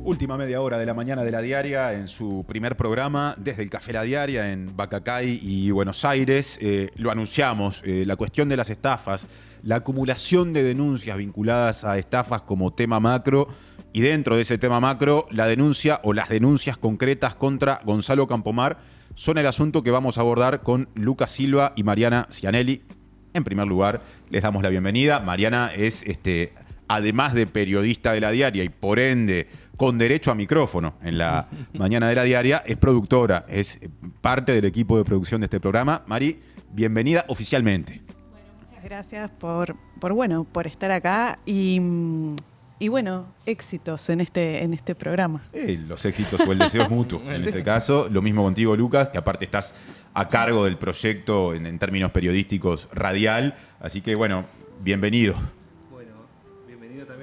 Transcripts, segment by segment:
Última media hora de la mañana de La Diaria en su primer programa desde el Café La Diaria en Bacacay y Buenos Aires. Lo anunciamos, la cuestión de las estafas, la acumulación de denuncias vinculadas a estafas como tema macro y dentro de ese tema macro la denuncia o las denuncias concretas contra Gonzalo Campomar son el asunto que vamos a abordar con Lucas Silva y Mariana Cianelli. En primer lugar, les damos la bienvenida. Mariana es, además de periodista de La Diaria y por ende con derecho a micrófono en la mañana de La Diaria, es productora, es parte del equipo de producción de este programa. Mari, bienvenida oficialmente. Bueno, muchas gracias por estar acá y bueno, éxitos en este programa. Los éxitos o el deseo es mutuo en ese caso. Lo mismo contigo, Lucas, que aparte estás a cargo del proyecto en términos periodísticos radial. Así que, bueno, bienvenido.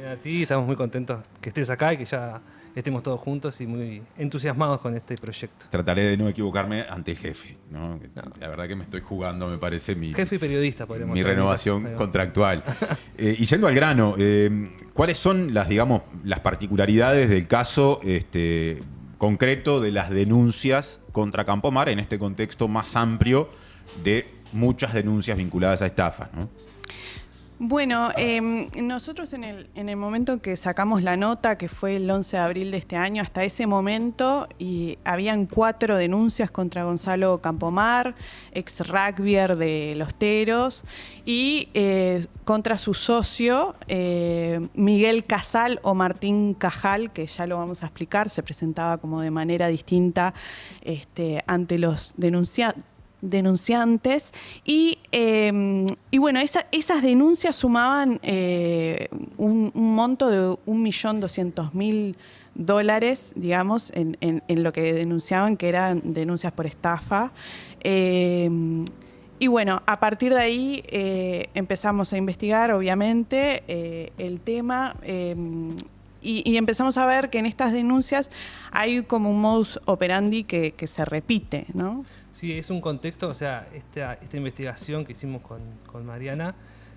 A ti, estamos muy contentos que estés acá y que ya estemos todos juntos y muy entusiasmados con este proyecto. Trataré de no equivocarme ante el jefe, ¿no? La verdad que me estoy jugando, me parece, jefe y periodista, podríamos decir. Mi renovación contractual. Y yendo al grano, ¿cuáles son las particularidades del caso concreto de las denuncias contra Campomar en este contexto más amplio de muchas denuncias vinculadas a estafas, ¿no? Bueno, nosotros en el momento que sacamos la nota, que fue el 11 de abril de este año, hasta ese momento habían 4 denuncias contra Gonzalo Campomar, ex rugbyer de Los Teros, y contra su socio, Miguel Casal o Martín Cajal, que ya lo vamos a explicar, se presentaba como de manera distinta ante los denunciantes y bueno, esas denuncias sumaban un monto de $1.200.000, digamos, en lo que denunciaban, que eran denuncias por estafa. Y bueno, a partir de ahí empezamos a investigar, obviamente, el tema. Y empezamos a ver que en estas denuncias hay como un modus operandi que se repite, ¿no? Sí, es un contexto, o sea, esta investigación que hicimos con Mariana,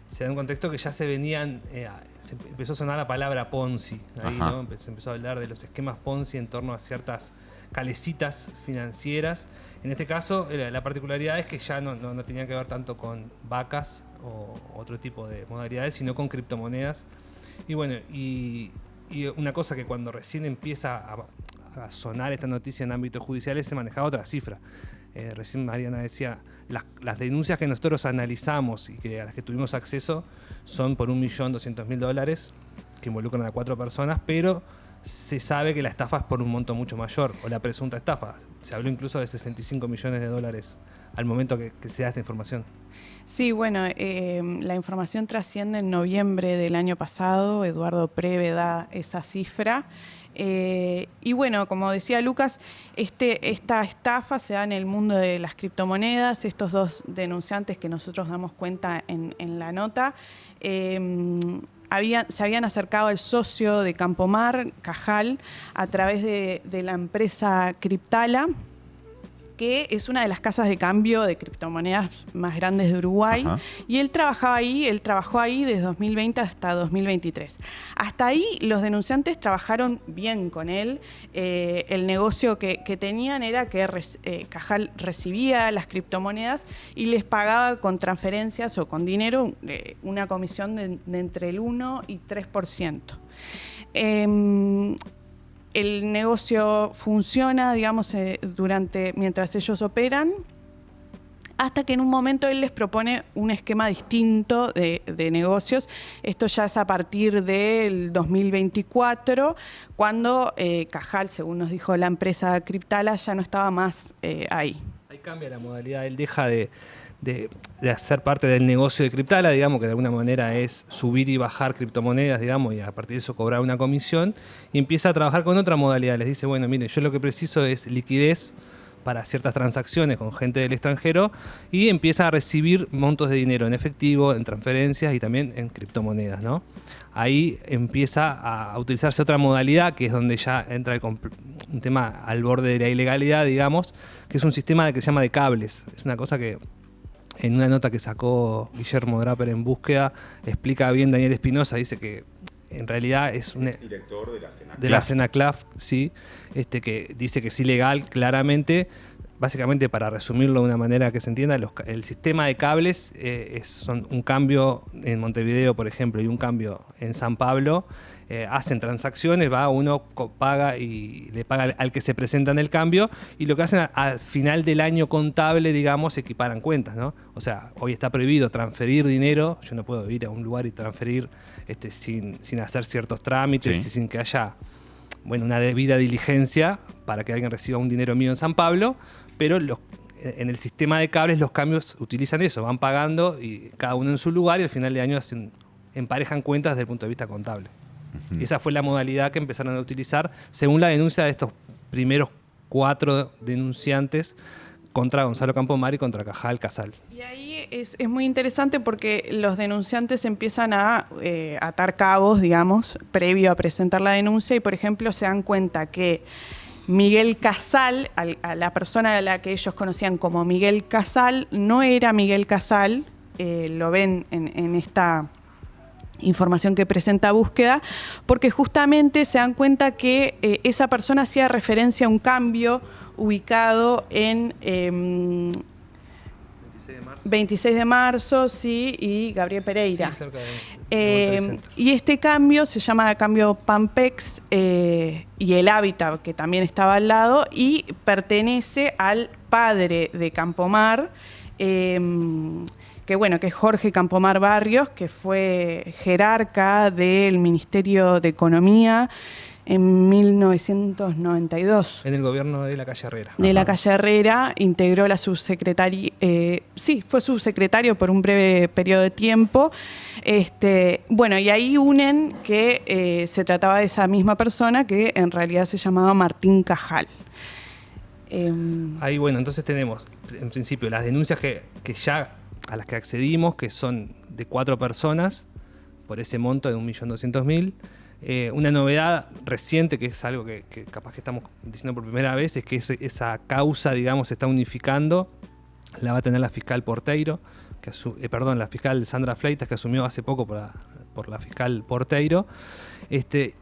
se da un contexto que ya se venían, se empezó a sonar la palabra Ponzi, ahí, ¿no? Se empezó a hablar de los esquemas Ponzi en torno a ciertas calecitas financieras. En este caso, la particularidad es que ya no tenía que ver tanto con vacas o otro tipo de modalidades, sino con criptomonedas. Y bueno, y una cosa que cuando recién empieza a sonar esta noticia en ámbitos judiciales se manejaba otra cifra. Recién Mariana decía, las denuncias que nosotros analizamos y a las que tuvimos acceso son por $1.200.000 que involucran a 4 personas, pero se sabe que la estafa es por un monto mucho mayor, o la presunta estafa. Se habló incluso de $65 millones al momento que se da esta información. Sí, bueno, la información trasciende en noviembre del año pasado. Eduardo Preve da esa cifra. Y bueno, como decía Lucas, esta estafa se da en el mundo de las criptomonedas. Estos 2 denunciantes que nosotros damos cuenta en la nota se habían acercado al socio de Campomar, Cajal, a través de la empresa Criptala, que es una de las casas de cambio de criptomonedas más grandes de Uruguay. Ajá. Y él trabajó ahí desde 2020 hasta 2023. Hasta ahí los denunciantes trabajaron bien con él. El negocio que tenían era que Cajal recibía las criptomonedas y les pagaba con transferencias o con dinero una comisión de entre el 1 y 3%. El negocio funciona, digamos, mientras ellos operan, hasta que en un momento él les propone un esquema distinto de negocios. Esto ya es a partir del 2024, cuando Cajal, según nos dijo la empresa Criptala, ya no estaba más ahí. Ahí cambia la modalidad, él deja de hacer parte del negocio de Criptala, digamos, que de alguna manera es subir y bajar criptomonedas, digamos, y a partir de eso cobrar una comisión, y empieza a trabajar con otra modalidad. Les dice, bueno, mire, yo lo que preciso es liquidez para ciertas transacciones con gente del extranjero, y empieza a recibir montos de dinero en efectivo, en transferencias y también en criptomonedas, ¿no? Ahí empieza a utilizarse otra modalidad, que es donde ya entra un tema al borde de la ilegalidad, digamos, que es un sistema que se llama de cables. Es una cosa que en una nota que sacó Guillermo Draper en Búsqueda explica bien Daniel Espinosa, dice que en realidad es un director de la Senaclaf. De la Senaclaf, sí, que dice que es ilegal claramente. Básicamente, para resumirlo de una manera que se entienda, el sistema de cables son un cambio en Montevideo, por ejemplo, y un cambio en San Pablo. Hacen transacciones, uno paga y le paga al que se presenta en el cambio, y lo que hacen al final del año contable, digamos, equiparan cuentas, ¿no? O sea, hoy está prohibido transferir dinero, yo no puedo ir a un lugar y transferir sin hacer ciertos trámites, Sí. y sin que haya una debida diligencia para que alguien reciba un dinero mío en San Pablo, pero en el sistema de cables los cambios utilizan eso, van pagando y cada uno en su lugar, y al final de año emparejan cuentas desde el punto de vista contable. Y esa fue la modalidad que empezaron a utilizar según la denuncia de estos primeros 4 denunciantes contra Gonzalo Campomar y contra Cajal Casal. Y ahí es muy interesante porque los denunciantes empiezan a atar cabos, digamos, previo a presentar la denuncia, y por ejemplo se dan cuenta que Miguel Casal, a la persona a la que ellos conocían como Miguel Casal, no era Miguel Casal, lo ven en esta información que presenta búsqueda, porque justamente se dan cuenta que esa persona hacía referencia a un cambio ubicado en 26 de marzo, sí, y Gabriel Pereira. Sí, cerca de Y este cambio se llama cambio Pampex, y el hábitat, que también estaba al lado, y pertenece al padre de Campomar, que es Jorge Campomar Barrios, que fue jerarca del Ministerio de Economía en 1992. En el gobierno de la calle Herrera. De la calle Herrera, integró la subsecretaría, fue subsecretario por un breve periodo de tiempo. Y ahí unen que se trataba de esa misma persona, que en realidad se llamaba Martín Cajal. Ahí, entonces tenemos, en principio, las denuncias que ya a las que accedimos, que son de 4 personas, por ese monto de 1.200.000. Una novedad reciente, que es algo que capaz que estamos diciendo por primera vez, es que esa causa, digamos, se está unificando. La va a tener la fiscal Porteiro, la fiscal Sandra Fleitas, que asumió hace poco por la fiscal Porteiro.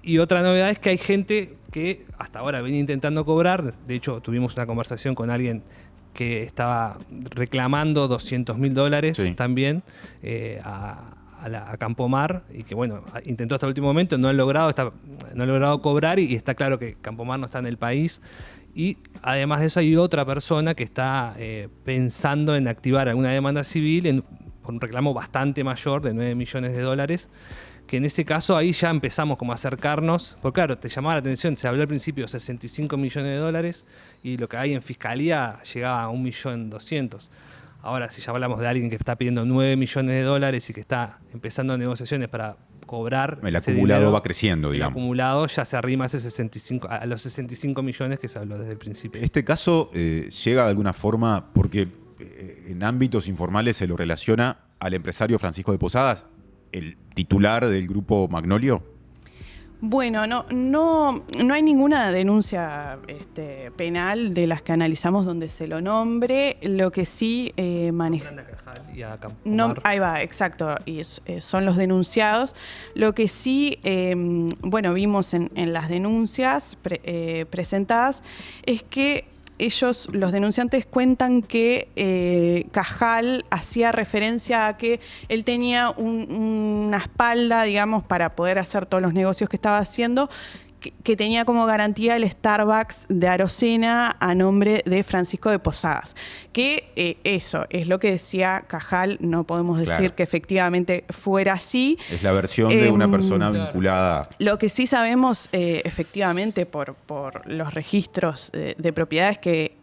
Y otra novedad es que hay gente que hasta ahora venía intentando cobrar. De hecho, tuvimos una conversación con alguien que estaba reclamando $200.000 sí. también a Campomar, y que intentó hasta el último momento, no ha logrado cobrar, y está claro que Campomar no está en el país. Y además de eso hay otra persona que está pensando en activar alguna demanda civil por un reclamo bastante mayor de $9 millones, que en ese caso ahí ya empezamos como a acercarnos, porque claro, te llamaba la atención, se habló al principio de $65 millones, y lo que hay en fiscalía llegaba a 1.200.000. Ahora, si ya hablamos de alguien que está pidiendo $9 millones y que está empezando negociaciones para cobrar, el acumulado dinero, va creciendo, digamos. El acumulado ya se arrima a los 65 millones que se habló desde el principio. Este caso llega de alguna forma porque en ámbitos informales se lo relaciona al empresario Francisco de Posadas, el titular del grupo Magnolio. Bueno, no hay ninguna denuncia penal de las que analizamos donde se lo nombre. Lo que sí maneja. Ahí va, exacto. Y son los denunciados. Lo que sí, vimos en las denuncias presentadas es que los denunciantes cuentan que Cajal hacía referencia a que él tenía una espalda, digamos, para poder hacer todos los negocios que estaba haciendo, que tenía como garantía el Starbucks de Arocena a nombre de Francisco de Posadas. Que eso es lo que decía Cajal, no podemos decir claro. que efectivamente fuera así. Es la versión de una persona vinculada. Lo que sí sabemos efectivamente por los registros de propiedades que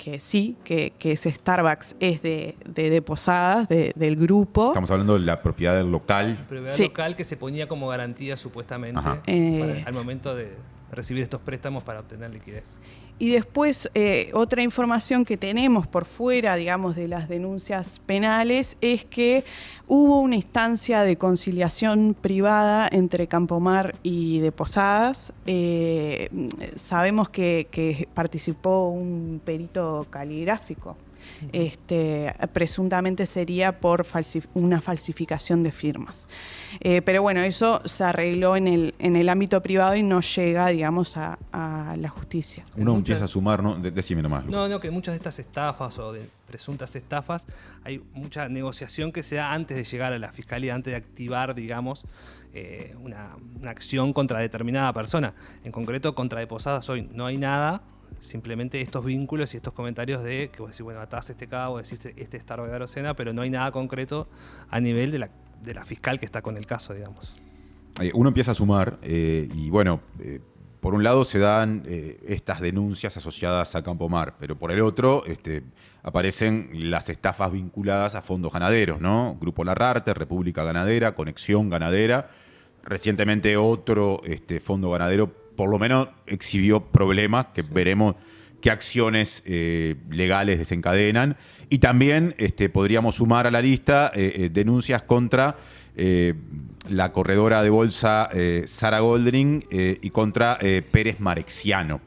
ese Starbucks es de Posadas, del grupo. Estamos hablando de la propiedad del local. La propiedad Sí. local que se ponía como garantía supuestamente al momento de recibir estos préstamos para obtener liquidez. Y después, otra información que tenemos por fuera, digamos, de las denuncias penales, es que hubo una instancia de conciliación privada entre Campomar y de Posadas. Sabemos que participó un perito caligráfico presuntamente sería por una falsificación de firmas. Pero bueno, eso se arregló en el ámbito privado y no llega, digamos, a la justicia. Uno empieza a sumar, ¿no? Decime nomás. No, que muchas de estas estafas o de presuntas estafas, hay mucha negociación que se da antes de llegar a la fiscalía, antes de activar, digamos, una acción contra determinada persona. En concreto, contra de Posadas hoy no hay nada, simplemente estos vínculos y estos comentarios de que vos decís, bueno, atás este cabo, decís este es Targa de Arocena, pero no hay nada concreto a nivel de la fiscal que está con el caso, digamos. Uno empieza a sumar y bueno, por un lado se dan estas denuncias asociadas a Campomar, pero por el otro aparecen las estafas vinculadas a fondos ganaderos, ¿no? Grupo Larrarte, República Ganadera, Conexión Ganadera. Recientemente otro fondo ganadero por lo menos exhibió problemas que veremos qué acciones legales desencadenan. Y también podríamos sumar a la lista denuncias contra la corredora de bolsa Sara Goldring y contra Pérez Marexiano.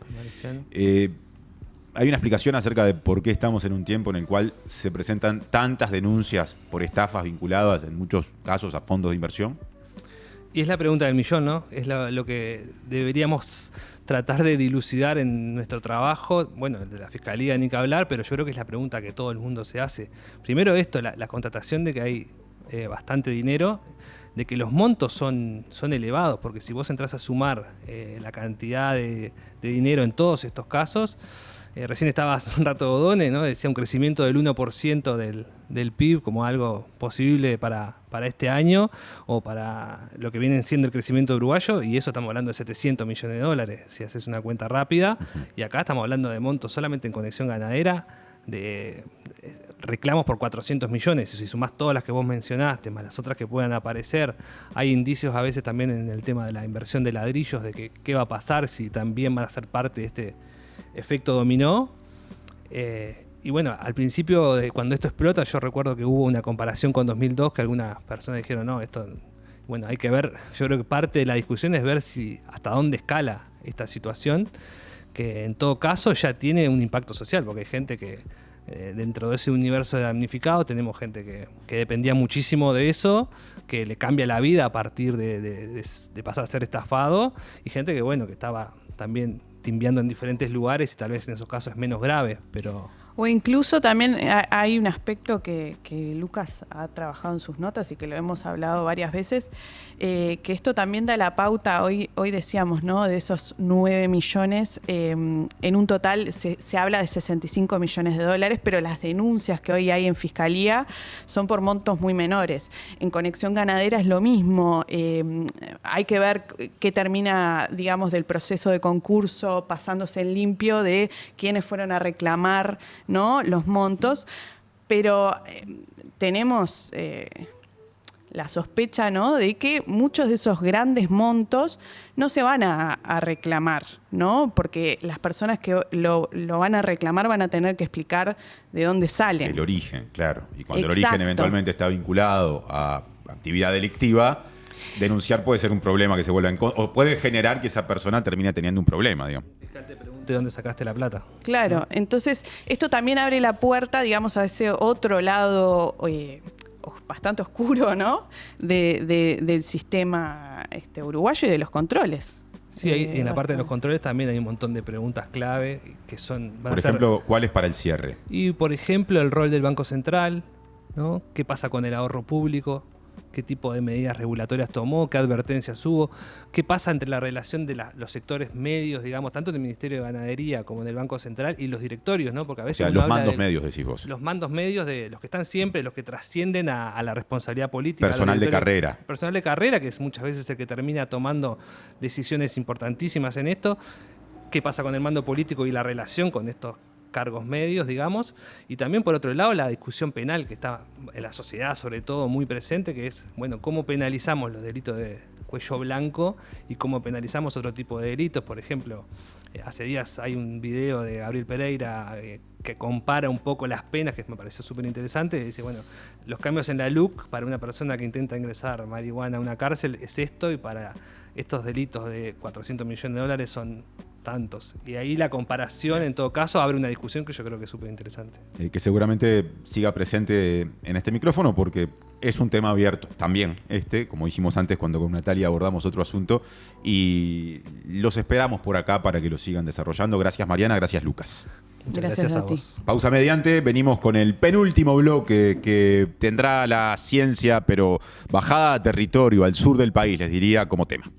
¿Hay una explicación acerca de por qué estamos en un tiempo en el cual se presentan tantas denuncias por estafas vinculadas en muchos casos a fondos de inversión? Y es la pregunta del millón, ¿no? Es lo que deberíamos tratar de dilucidar en nuestro trabajo. Bueno, de la Fiscalía ni que hablar, pero yo creo que es la pregunta que todo el mundo se hace. Primero esto, la constatación de que hay bastante dinero, de que los montos son elevados, porque si vos entras a sumar la cantidad de dinero en todos estos casos, recién estabas un rato Odone, ¿no? Decía un crecimiento del 1% del PIB como algo posible para este año o para lo que viene siendo el crecimiento uruguayo, y eso estamos hablando de 700 millones de dólares, si haces una cuenta rápida. Y acá estamos hablando de montos solamente en Conexión Ganadera, de reclamos por 400 millones. Y si sumás todas las que vos mencionaste, más las otras que puedan aparecer, hay indicios a veces también en el tema de la inversión de ladrillos, de que qué va a pasar, si también van a ser parte de este efecto dominó. Y bueno, al principio, cuando esto explota, yo recuerdo que hubo una comparación con 2002, que algunas personas dijeron, no, esto, bueno, hay que ver. Yo creo que parte de la discusión es ver hasta dónde escala esta situación, que en todo caso ya tiene un impacto social, porque hay gente que dentro de ese universo de damnificados tenemos gente que dependía muchísimo de eso, que le cambia la vida a partir de pasar a ser estafado, y gente que, bueno, que estaba también timbiando en diferentes lugares y tal vez en esos casos es menos grave, pero... O incluso también hay un aspecto que Lucas ha trabajado en sus notas y que lo hemos hablado varias veces, que esto también da la pauta, hoy decíamos, ¿no? De esos 9 millones, en un total se habla de 65 millones de dólares, pero las denuncias que hoy hay en Fiscalía son por montos muy menores. En Conexión Ganadera es lo mismo, hay que ver qué termina, digamos, del proceso de concurso pasándose en limpio de quiénes fueron a reclamar, ¿no? Los montos, pero tenemos la sospecha, ¿no? De que muchos de esos grandes montos no se van a reclamar, ¿no? Porque las personas que lo van a reclamar van a tener que explicar de dónde salen. El origen, claro. Y cuando Exacto. el origen eventualmente está vinculado a actividad delictiva, denunciar puede ser un problema que se vuelva o puede generar que esa persona termine teniendo un problema, digamos. ¿De dónde sacaste la plata? Claro, entonces esto también abre la puerta, digamos, a ese otro lado bastante oscuro, ¿no? Del sistema uruguayo y de los controles. Sí, en la parte de los controles también hay un montón de preguntas clave que son... Por ejemplo, ¿cuál es para el cierre? Y, por ejemplo, el rol del Banco Central, ¿no? ¿Qué pasa con el ahorro público? ¿Qué tipo de medidas regulatorias tomó? ¿Qué advertencias hubo? ¿Qué pasa entre la relación de los sectores medios, digamos, tanto del Ministerio de Ganadería como del Banco Central y los directorios, ¿no? Porque a veces O sea, los mandos medios, decís vos. Los mandos medios de los que están siempre, los que trascienden a la responsabilidad política. Personal de carrera. Personal de carrera, que es muchas veces el que termina tomando decisiones importantísimas en esto. ¿Qué pasa con el mando político y la relación con estos cargos medios, digamos? Y también, por otro lado, la discusión penal que está en la sociedad, sobre todo, muy presente, que es, bueno, cómo penalizamos los delitos de cuello blanco y cómo penalizamos otro tipo de delitos. Por ejemplo, hace días hay un video de Gabriel Pereira que compara un poco las penas, que me pareció súper interesante. Dice, bueno, los cambios en la LUC para una persona que intenta ingresar marihuana a una cárcel es esto, y para estos delitos de 400 millones de dólares son tantos. Y ahí la comparación, en todo caso, abre una discusión que yo creo que es súper interesante. Que seguramente siga presente en este micrófono porque es un tema abierto también, como dijimos antes cuando con Natalia abordamos otro asunto, y los esperamos por acá para que lo sigan desarrollando. Gracias Mariana, gracias Lucas. Muchas Gracias a ti. vos. Pausa mediante, venimos con el penúltimo bloque que tendrá la ciencia, pero bajada a territorio, al sur del país, les diría, como tema.